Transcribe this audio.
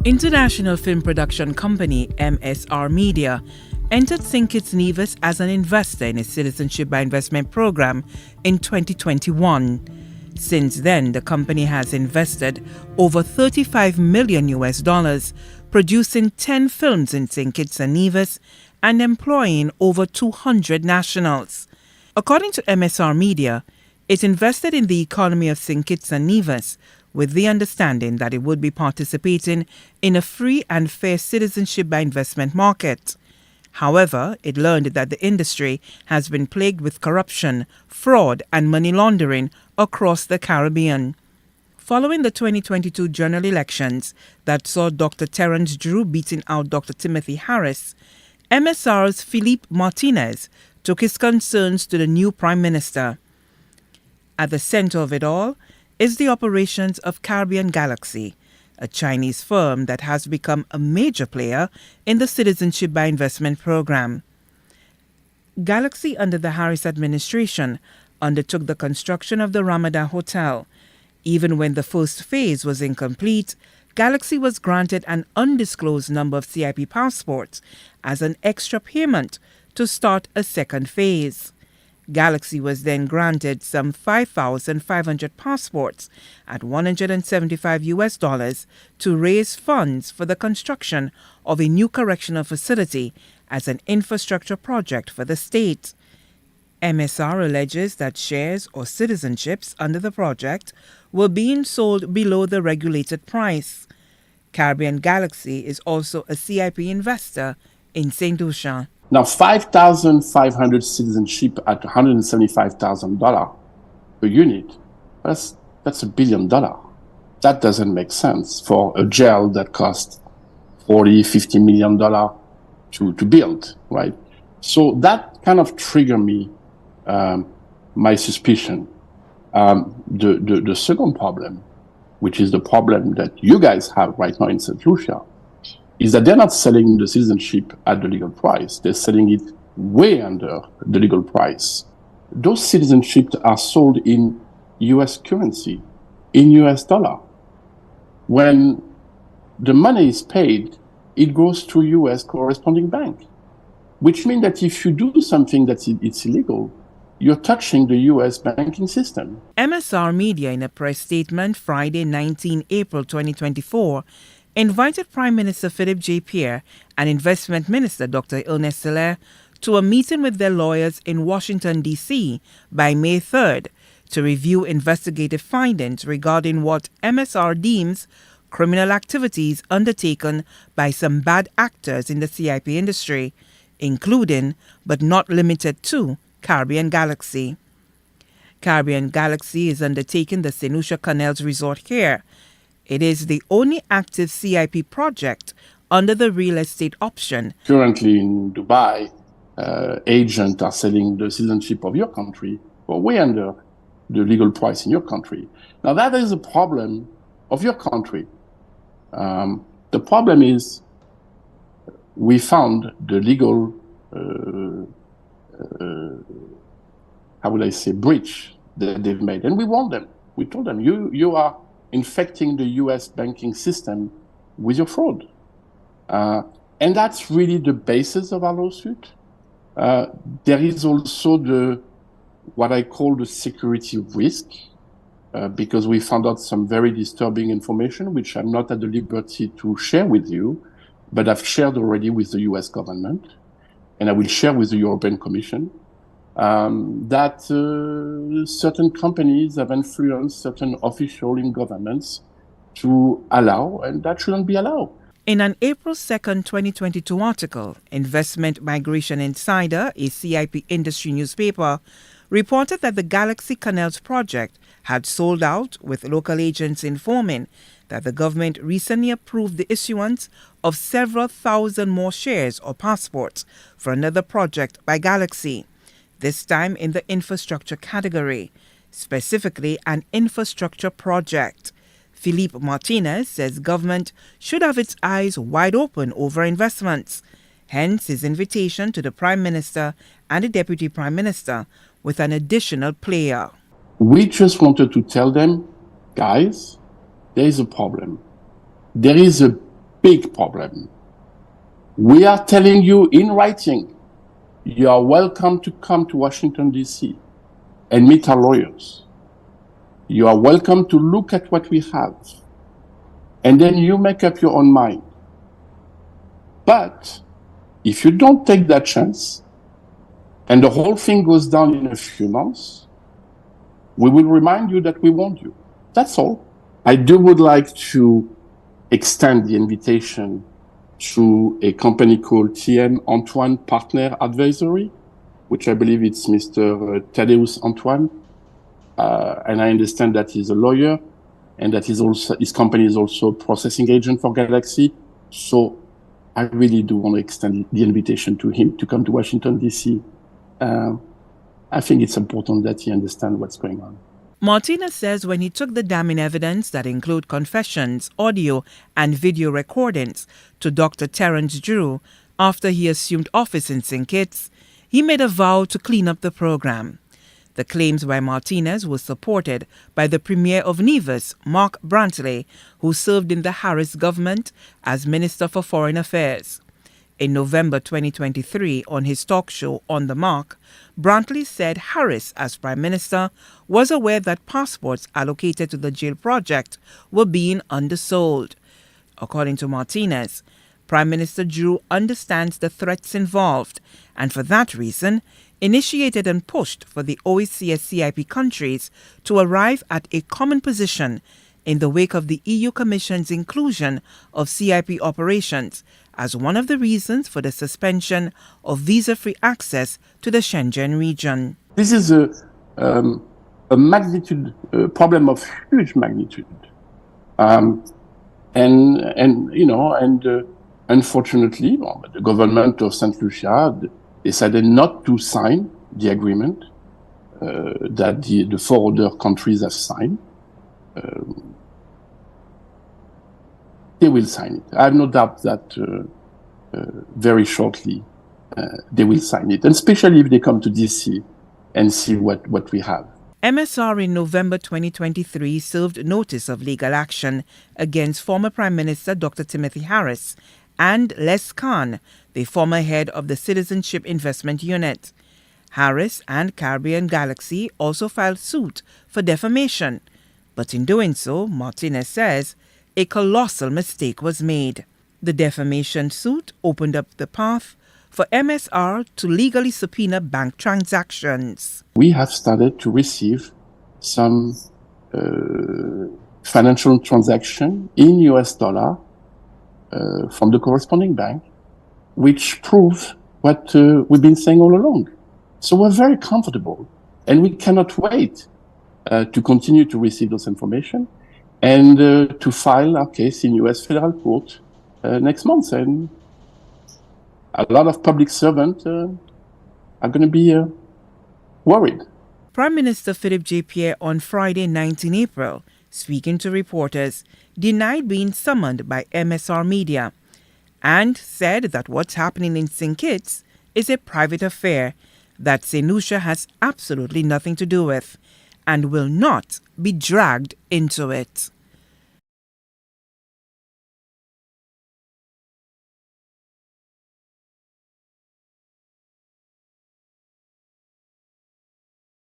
International film production company MSR Media entered Saint Kitts Nevis as an investor in its Citizenship by Investment program in 2021. Since then, the company has invested over $35 million producing 10 films in Saint Kitts and Nevis and employing over 200 nationals. According to MSR Media, it invested in the economy of Saint Kitts and Nevis with the understanding that it would be participating in a free and fair citizenship by investment market. However, it learned that the industry has been plagued with corruption, fraud, and money laundering across the Caribbean. Following the 2022 general elections that saw Dr. Terence Drew beating out Dr. Timothy Harris, MSR's Philippe Martinez took his concerns to the new Prime Minister. At the center of it all is the operations of Caribbean Galaxy, a Chinese firm that has become a major player in the Citizenship by Investment program. Galaxy, under the Harris administration, undertook the construction of the Ramadan Hotel. Even when the first phase was incomplete, Galaxy was granted an undisclosed number of CIP passports as an extra payment to start a second phase. Galaxy was then granted some 5,500 passports at $175 to raise funds for the construction of a new correctional facility as an infrastructure project for the state. MSR alleges that shares or citizenships under the project were being sold below the regulated price. Caribbean Galaxy is also a CIP investor in Saint Lucia. Now, 5,500 citizenship at $175,000 per unit, that's $1 billion. That doesn't make sense for a jail that costs $40-50 million to build, right? So that kind of triggered me, my suspicion. The second problem, which is the problem that you guys have right now in St. Lucia, is that they're not selling the citizenship at the legal price. They're selling it way under the legal price. Those citizenships are sold in U.S. currency, in U.S. dollar. When the money is paid, it goes to U.S. corresponding bank, which means that if you do something that's illegal, you're touching the U.S. banking system. MSR Media, in a press statement Friday, 19 April 2024, invited Prime Minister Philippe J. Pierre and Investment Minister Dr. Ernest Hilaire to a meeting with their lawyers in Washington, D.C. by May 3rd to review investigative findings regarding what MSR deems criminal activities undertaken by some bad actors in the CIP industry, including, but not limited to, Caribbean Galaxy. Caribbean Galaxy is undertaking the Saint Lucia Canals Resort here. It is the only active CIP project under the real estate option. Currently in Dubai, agents are selling the citizenship of your country for way under the legal price in your country. Now that is a problem of your country. The problem is we found the legal, breach that they've made. And we warned them. We told them, you are infecting the U.S. banking system with your fraud. And that's really the basis of our lawsuit. There is also what I call the security risk, because we found out some very disturbing information, which I'm not at the liberty to share with you, but I've shared already with the U.S. government, and I will share with the European Commission, that certain companies have influenced certain officials in governments to allow, and that shouldn't be allowed. In an April 2, 2022 article, Investment Migration Insider, a CIP industry newspaper, reported that the Galaxy Canals project had sold out, with local agents informing that the government recently approved the issuance of several thousand more shares or passports for another project by Galaxy, this time in the infrastructure category, specifically an infrastructure project. Philippe Martinez says government should have its eyes wide open over investments. hence his invitation to the Prime Minister and the Deputy Prime Minister with an additional player. We just wanted to tell them, guys, there is a problem. There is a big problem. We are telling you in writing, you are welcome to come to Washington, D.C. and meet our lawyers. You are welcome to look at what we have. And then you make up your own mind. But if you don't take that chance, and the whole thing goes down in a few months, we will remind you that we warned you. That's all. I would like to extend the invitation to a company called TN Antoine Partner Advisory, which I believe it's Mr. Thaddeus Antoine. And I understand that he's a lawyer and that his company is also a processing agent for Galaxy. So I really do want to extend the invitation to him to come to Washington, D.C. I think it's important that he understands what's going on. Martinez says when he took the damning evidence that include confessions, audio and video recordings to Dr. Terence Drew after he assumed office in St. Kitts, he made a vow to clean up the program. The claims by Martinez were supported by the Premier of Nevis, Mark Brantley, who served in the Harris government as Minister for Foreign Affairs. In November 2023, on his talk show On the Mark, Brantley said Harris, as Prime Minister, was aware that passports allocated to the jail project were being undersold. According to Martinez, Prime Minister Drew understands the threats involved and for that reason initiated and pushed for the OECS CIP countries to arrive at a common position in the wake of the EU Commission's inclusion of CIP operations as one of the reasons for the suspension of visa-free access to the Schengen region. This is a magnitude problem of huge magnitude, unfortunately, the government of Saint Lucia decided not to sign the agreement that the four other countries have signed. They will sign it. I have no doubt that very shortly they will sign it, and especially if they come to DC and see what we have. MSR in November 2023 served notice of legal action against former Prime Minister Dr. Timothy Harris and Les Khan, the former head of the Citizenship Investment Unit. Harris and Caribbean Galaxy also filed suit for defamation, but in doing so, Martinez says, a colossal mistake was made. The defamation suit opened up the path for MSR to legally subpoena bank transactions. We have started to receive some financial transaction in US dollar from the corresponding bank, which proves what we've been saying all along. So we're very comfortable, and we cannot wait to continue to receive those information and to file our case in US federal court next month. And a lot of public servants are going to be worried. Prime Minister Philippe J. Pierre on Friday, 19 April, speaking to reporters, denied being summoned by MSR Media and said that what's happening in St. Kitts is a private affair that Saint Lucia has absolutely nothing to do with and will not be dragged into it.